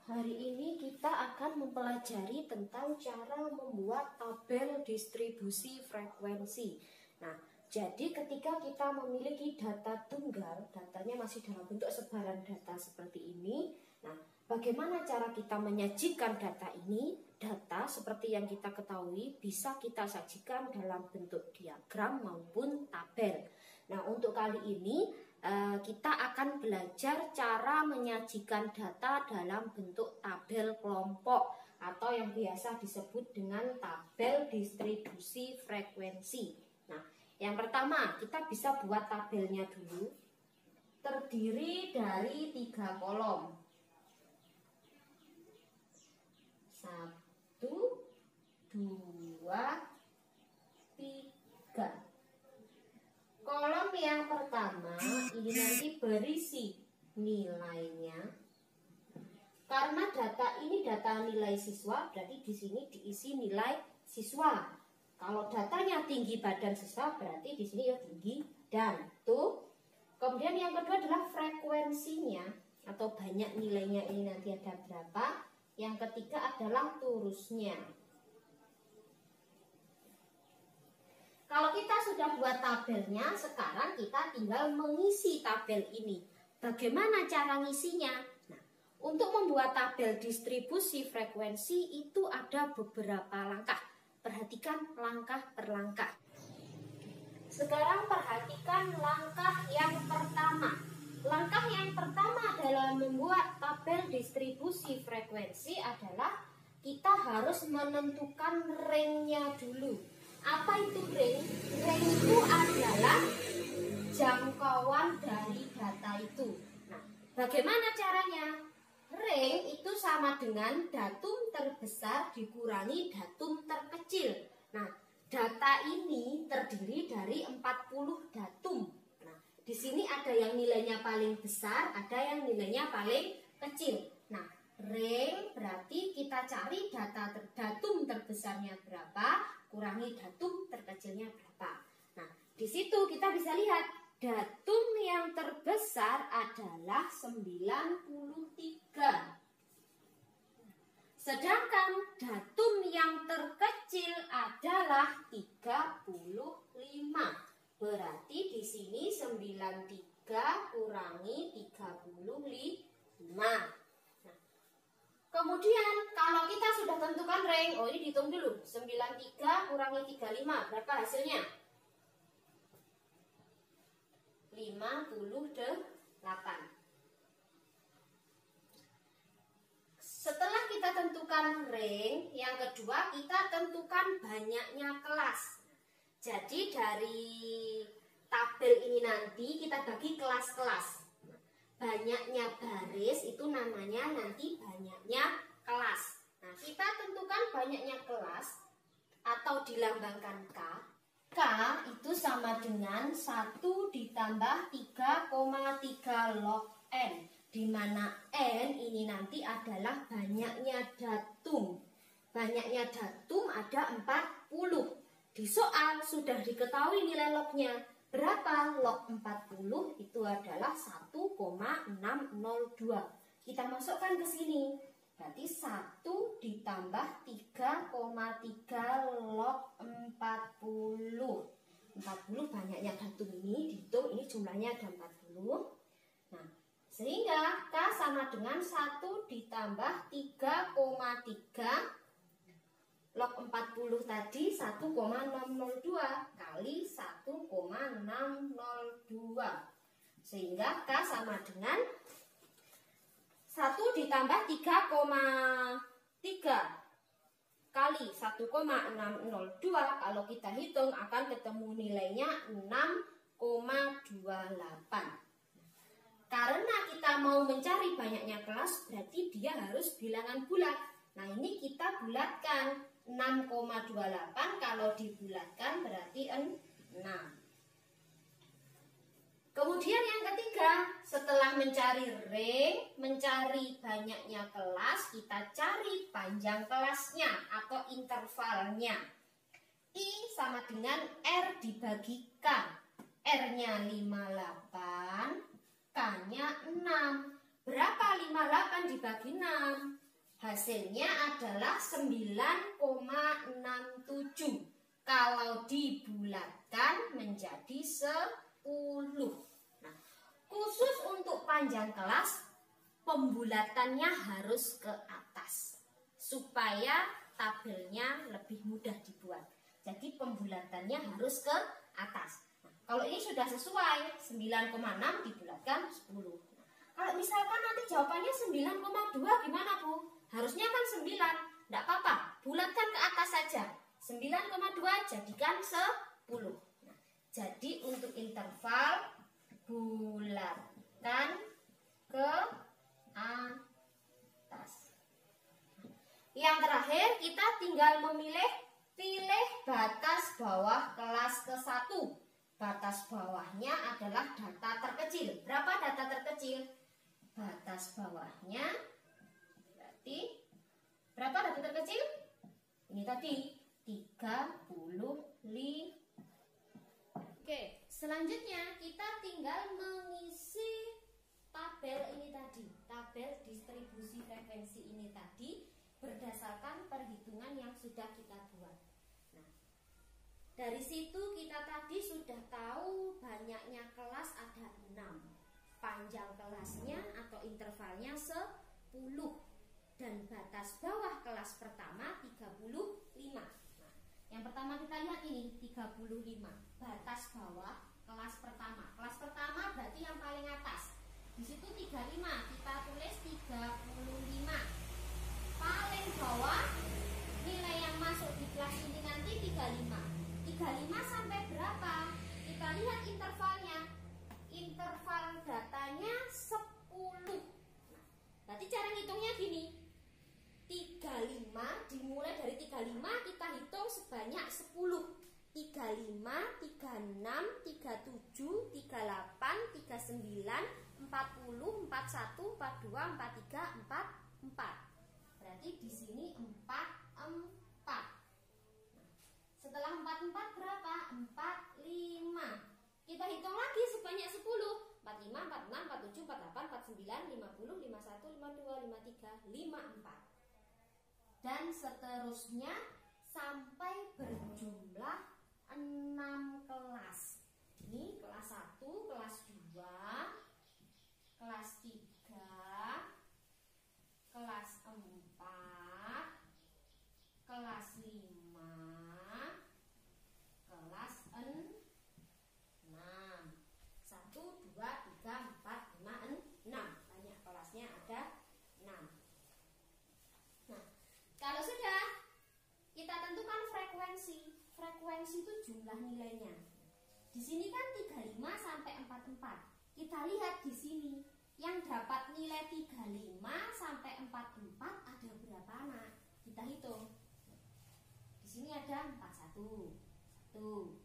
Hari ini kita akan mempelajari tentang cara membuat tabel distribusi frekuensi. Nah, jadi ketika kita memiliki data tunggal, datanya masih dalam bentuk sebaran data seperti ini. Nah, bagaimana cara kita menyajikan data ini? Data seperti yang kita ketahui bisa kita sajikan dalam bentuk diagram maupun tabel. Nah, untuk kali ini kita akan belajar cara menyajikan data dalam bentuk tabel kelompok atau yang biasa disebut dengan tabel distribusi frekuensi. Nah, yang pertama kita bisa buat tabelnya dulu. Terdiri dari 3 kolom. 1, 2, 3. Kolom yang pertama ini nanti berisi nilainya. Karena data ini data nilai siswa, berarti di sini diisi nilai siswa. Kalau datanya tinggi badan siswa, berarti di sini ya tinggi dan tuh. Kemudian yang kedua adalah frekuensinya atau banyak nilainya ini nanti ada berapa. Yang ketiga adalah turusnya. Kalau kita sudah buat tabelnya, sekarang kita tinggal mengisi tabel ini. Bagaimana cara ngisinya? Nah, untuk membuat tabel distribusi frekuensi itu ada beberapa langkah. Perhatikan langkah per langkah. Sekarang perhatikan langkah yang pertama. Langkah yang pertama dalam membuat tabel distribusi frekuensi adalah kita harus menentukan range-nya dulu. Apa itu range? Range itu adalah jangkauan dari data itu. Nah, bagaimana caranya? Range itu sama dengan datum terbesar dikurangi datum terkecil. Nah, data ini terdiri dari 40 datum. Nah, di sini ada yang nilainya paling besar, ada yang nilainya paling kecil. Nah, range berarti kita cari datum terbesarnya berapa, kurangi datum terkecilnya berapa. Nah, di situ kita bisa lihat datum yang terbesar adalah 93. Sedangkan datum yang terkecil adalah 35. Berarti di sini 93 kurangi 35. Kemudian kalau kita sudah tentukan range, ini dihitung dulu. 93 kurangi 35, berapa hasilnya? 58. Setelah kita tentukan range, yang kedua kita tentukan banyaknya kelas. Jadi dari tabel ini nanti kita bagi kelas-kelas. Banyaknya baris itu namanya nanti banyaknya kelas. Nah, kita tentukan banyaknya kelas atau dilambangkan K. K itu sama dengan 1 ditambah 3,3 log N, di mana N ini nanti adalah banyaknya datum. Banyaknya datum ada 40. Di soal sudah diketahui nilai lognya. Berapa? Log 40 itu adalah 1,602. Kita masukkan ke sini. Berarti 1 ditambah 3,3 log 40. 40 banyaknya datum ini dihitung, ini jumlahnya ada 40. Nah, sehingga K sama dengan 1 ditambah 3,3 log 40 tadi 1,602 kali 1,602. Sehingga K sama dengan 1 ditambah 3,3 kali 1,602. Kalau kita hitung akan ketemu nilainya 6,28. Karena kita mau mencari banyaknya kelas, berarti dia harus bilangan bulat. Nah, ini kita bulatkan. 6,28 kalau dibulatkan berarti 6. Kemudian yang ketiga, setelah mencari range, mencari banyaknya kelas, kita cari panjang kelasnya atau intervalnya. I sama dengan R dibagi K. R-nya 58, K-nya 6. Berapa 58 dibagi 6? Hasilnya adalah 9,67. Kalau dibulatkan menjadi 10. Nah, khusus untuk panjang kelas, pembulatannya harus ke atas supaya tabelnya lebih mudah dibuat. Jadi pembulatannya harus ke atas. Nah, kalau ini sudah sesuai, 9,6 dibulatkan 10. Nah, kalau misalkan nanti jawabannya 9,2 gimana Bu? Harusnya kan 9. Tidak apa-apa, bulatkan ke atas saja. 9,2 jadikan 10. Nah, jadi untuk interval bulatkan ke atas. Yang terakhir kita tinggal pilih batas bawah kelas ke-1. Batas bawahnya adalah data terkecil. Berapa data terkecil? Batas bawahnya berarti berapa data terkecil? Ini tadi 35. Oke, selanjutnya kita tinggal mengisi tabel ini tadi, tabel distribusi frekuensi ini tadi berdasarkan perhitungan yang sudah kita buat. Nah, dari situ kita tadi sudah tahu banyaknya kelas ada 6, panjang kelasnya atau intervalnya 10, dan batas bawah kelas pertama 35. Yang pertama kita lihat ini 35, batas bawah kelas pertama. Kelas pertama berarti yang paling atas. Di situ 35, kita tulis 35. Paling bawah nilai yang masuk di kelas ini nanti 35. 35 sampai berapa? Kita lihat intervalnya. Interval datanya 10. Nah, berarti cara ngitungnya gini. 35 dimulai dari 35 kita hitung sebanyak 10. 35, 36, 37, 38, 39, 40, 41, 42, 43, 44. Berarti di sini 44. Nah, setelah 44 berapa? 45. Kita hitung lagi sebanyak 10. 45, 46, 47, 48, 49, 50, 51, 52, 53, 54. Dan seterusnya sampai berjumlah 6 kelas. Ini kelas 1, kelas 2, kelas 3, kelas 4, kelas 5, kelas 6. 1, 2, 3, 4, 5, 6. Banyak kelasnya ada 6. Kalau sudah, kita tentukan frekuensi. Frekuensi itu jumlah nilainya. Di sini kan 35 sampai 44. Kita lihat di sini yang dapat nilai 35 sampai 44 ada berapa anak? Kita hitung. Di sini ada 41. 1.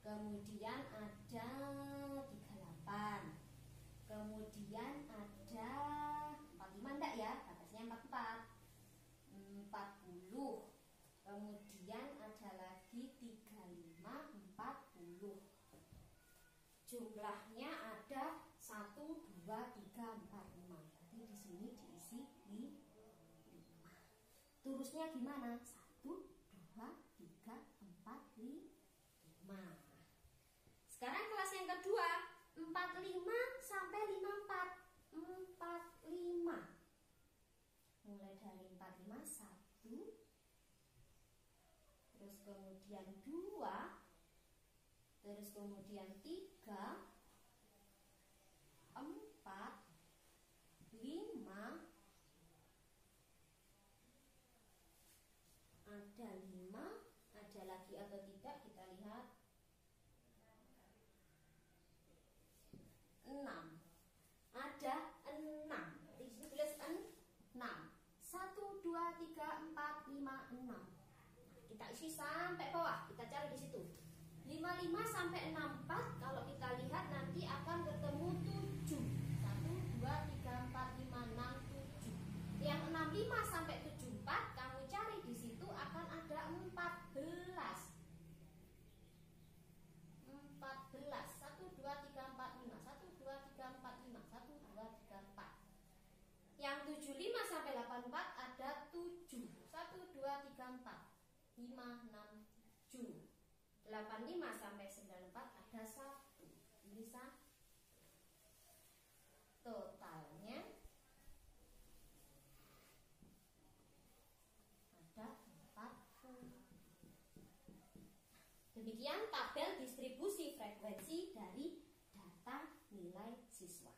Kemudian ada 38. Kemudian ada 45 enggak ya? Batasnya 44. 40. Kemudian ada lagi 35, 40. Jumlahnya ada 1, 2, 3, 4, 5. Jadi di sini diisi 5. Terusnya gimana? 1, 2, 3, 4, 5. Sekarang kelas yang kedua, 45 sampai 54. 45. Mulai dari 45, 1, terus kemudian 2, terus kemudian 3, 4, 5, ada 5, ada lagi atau tidak kita lihat. 6, ada 6. Di sini tulis 6. 1, 2, 3, 4, 5, 6. Nah, kita isi sampai bawah. Kita cari di situ. 55 sampai 64 kalau kita lihat nanti akan ketemu 7. 1, 2, 3, 4, 5, 6, 7. Yang 65 sampai 74 kamu cari di situ akan ada 14. 14. 1, 2, 3, 4, 5. 1, 2, 3, 4, 5. 1, 2, 3, 4. 57. 85 sampai 94 ada 1. Bisa totalnya ada 40. Demikian tabel distribusi frekuensi dari data nilai siswa.